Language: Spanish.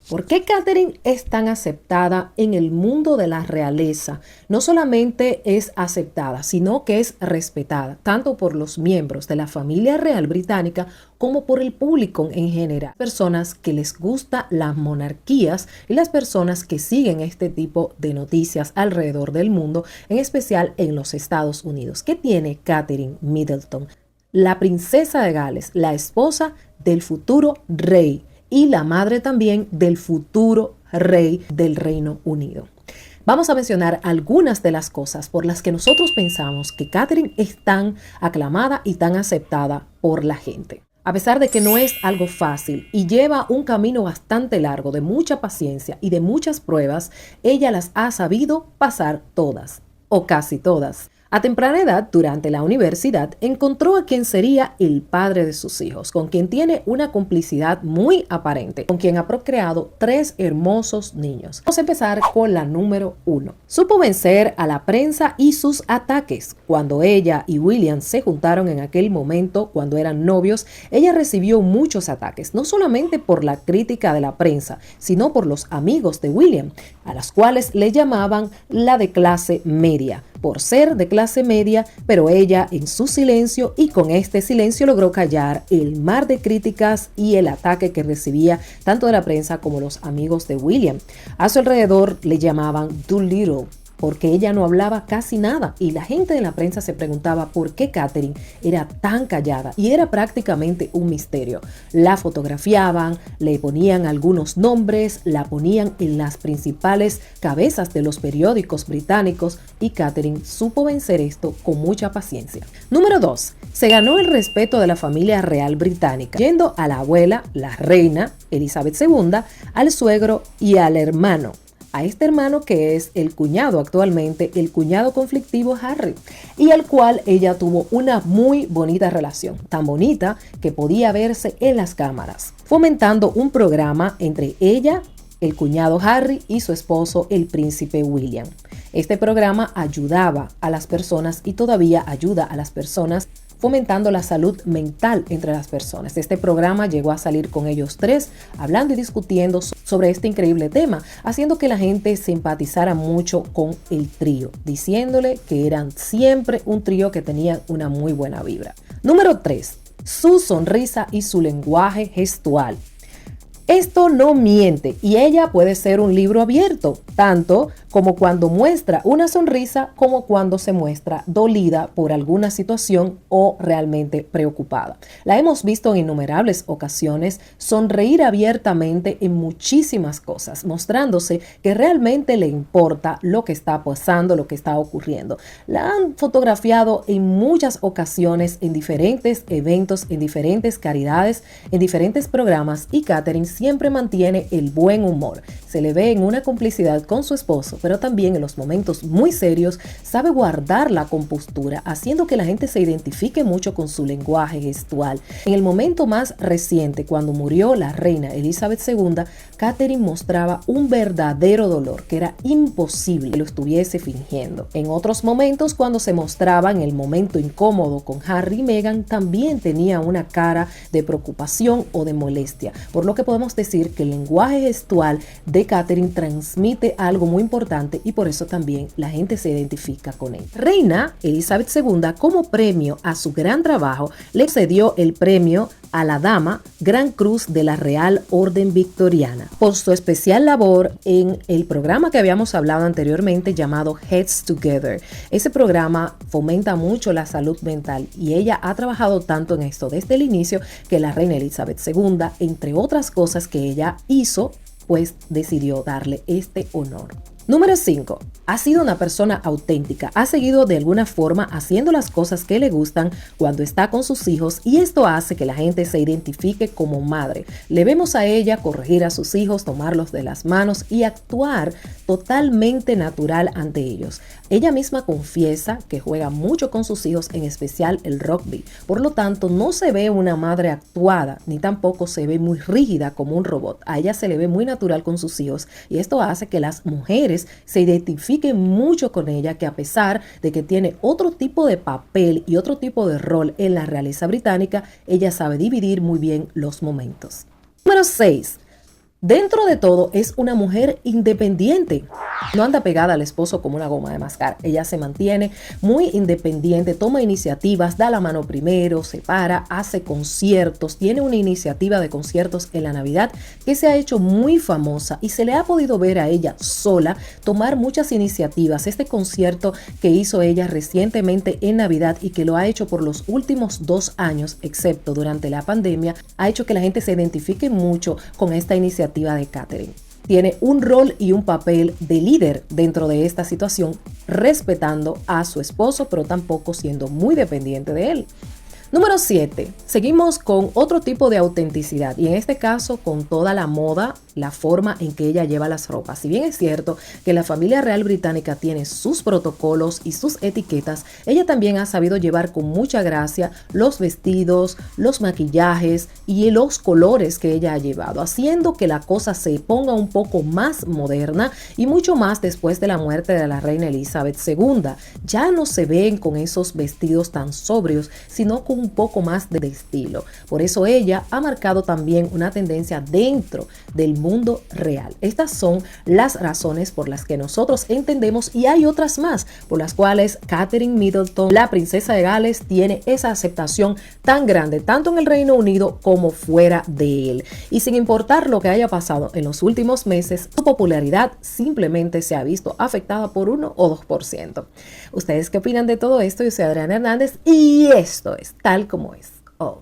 ¿Por qué Catherine es tan aceptada en el mundo de la realeza? No solamente es aceptada, sino que es respetada, tanto por los miembros de la familia real británica como por el público en general. Personas que les gusta las monarquías y las personas que siguen este tipo de noticias alrededor del mundo, en especial en los Estados Unidos. ¿Qué tiene Catherine Middleton? La princesa de Gales, la esposa del futuro rey y la madre también del futuro rey del Reino Unido. Vamos a mencionar algunas de las cosas por las que nosotros pensamos que Catherine es tan aclamada y tan aceptada por la gente. A pesar de que no es algo fácil y lleva un camino bastante largo de mucha paciencia y de muchas pruebas, ella las ha sabido pasar todas, o casi todas. A temprana edad, durante la universidad, encontró a quien sería el padre de sus hijos, con quien tiene una complicidad muy aparente, con quien ha procreado 3 hermosos niños. Vamos a empezar con la número 1. Supo vencer a la prensa y sus ataques. Cuando ella y William se juntaron en aquel momento, cuando eran novios, ella recibió muchos ataques, no solamente por la crítica de la prensa, sino por los amigos de William, a las cuales le llamaban la de clase media, por ser de clase media, pero ella en su silencio y con este silencio logró callar el mar de críticas y el ataque que recibía tanto de la prensa como los amigos de William. A su alrededor le llamaban Doolittle, porque ella no hablaba casi nada y la gente de la prensa se preguntaba por qué Catherine era tan callada y era prácticamente un misterio. La fotografiaban, le ponían algunos nombres, la ponían en las principales cabezas de los periódicos británicos y Catherine supo vencer esto con mucha paciencia. Número 2. Se ganó el respeto de la familia real británica, yendo a la abuela, la reina Elizabeth II, al suegro y al hermano. A este hermano que es el cuñado actualmente, el cuñado conflictivo Harry, y al cual ella tuvo una muy bonita relación, tan bonita que podía verse en las cámaras, fomentando un programa entre ella, el cuñado Harry y su esposo, el príncipe William. Este programa ayudaba a las personas y todavía ayuda a las personas fomentando la salud mental entre las personas. Este programa llegó a salir con ellos 3, hablando y discutiendo sobre este increíble tema, haciendo que la gente simpatizara mucho con el trío, diciéndole que eran siempre un trío que tenía una muy buena vibra. Número 3. Su sonrisa y su lenguaje gestual. Esto no miente y ella puede ser un libro abierto, tanto como cuando muestra una sonrisa como cuando se muestra dolida por alguna situación o realmente preocupada. La hemos visto en innumerables ocasiones sonreír abiertamente en muchísimas cosas, mostrándose que realmente le importa lo que está pasando, lo que está ocurriendo. La han fotografiado en muchas ocasiones en diferentes eventos, en diferentes caridades, en diferentes programas y Catherine siempre mantiene el buen humor. Se le ve en una complicidad con su esposo, pero también en los momentos muy serios sabe guardar la compostura, haciendo que la gente se identifique mucho con su lenguaje gestual. En el momento más reciente, cuando murió la reina Elizabeth II, Catherine mostraba un verdadero dolor que era imposible que lo estuviese fingiendo. En otros momentos, cuando se mostraba en el momento incómodo con Harry y Meghan, también tenía una cara de preocupación o de molestia, por lo que podemos decir que el lenguaje gestual de Catherine transmite algo muy importante y por eso también la gente se identifica con él. Reina Elizabeth II, como premio a su gran trabajo, le cedió el premio a la Dama Gran Cruz de la Real Orden Victoriana por su especial labor en el programa que habíamos hablado anteriormente llamado Heads Together. Ese programa fomenta mucho la salud mental y ella ha trabajado tanto en esto desde el inicio que la reina Elizabeth II, entre otras cosas que ella hizo, pues decidió darle este honor. Número 5. Ha sido una persona auténtica, ha seguido de alguna forma haciendo las cosas que le gustan cuando está con sus hijos y esto hace que la gente se identifique como madre. Le vemos a ella corregir a sus hijos, tomarlos de las manos y actuar totalmente natural ante ellos. Ella misma confiesa que juega mucho con sus hijos, en especial el rugby. Por lo tanto, no se ve una madre actuada, ni tampoco se ve muy rígida como un robot. A ella se le ve muy natural con sus hijos y esto hace que las mujeres se identifiquen mucho con ella, que a pesar de que tiene otro tipo de papel y otro tipo de rol en la realeza británica, ella sabe dividir muy bien los momentos. Número 6. Dentro de todo, es una mujer independiente. No anda pegada al esposo como una goma de mascar. Ella se mantiene muy independiente, toma iniciativas, da la mano primero, se para, hace conciertos. Tiene una iniciativa de conciertos en la Navidad que se ha hecho muy famosa y se le ha podido ver a ella sola tomar muchas iniciativas. Este concierto que hizo ella recientemente en Navidad y que lo ha hecho por los últimos 2 años, excepto durante la pandemia, ha hecho que la gente se identifique mucho con esta iniciativa de Katherine. Tiene un rol y un papel de líder dentro de esta situación, respetando a su esposo, pero tampoco siendo muy dependiente de él. Número 7. Seguimos con otro tipo de autenticidad y en este caso con toda la moda, la forma en que ella lleva las ropas. Si bien es cierto que la familia real británica tiene sus protocolos y sus etiquetas, ella también ha sabido llevar con mucha gracia los vestidos, los maquillajes y los colores que ella ha llevado, haciendo que la cosa se ponga un poco más moderna y mucho más después de la muerte de la reina Elizabeth II. Ya no se ven con esos vestidos tan sobrios, sino con un poco más de estilo. Por eso ella ha marcado también una tendencia dentro del mundo real. Estas son las razones por las que nosotros entendemos, y hay otras más por las cuales Catherine Middleton, la princesa de Gales, tiene esa aceptación tan grande tanto en el Reino Unido como fuera de él. Y sin importar lo que haya pasado en los últimos meses, su popularidad simplemente se ha visto afectada por 1 o 2%. ¿Ustedes qué opinan de todo esto? Yo soy Adriana Hernández y esto es Tal Como Es. Oh.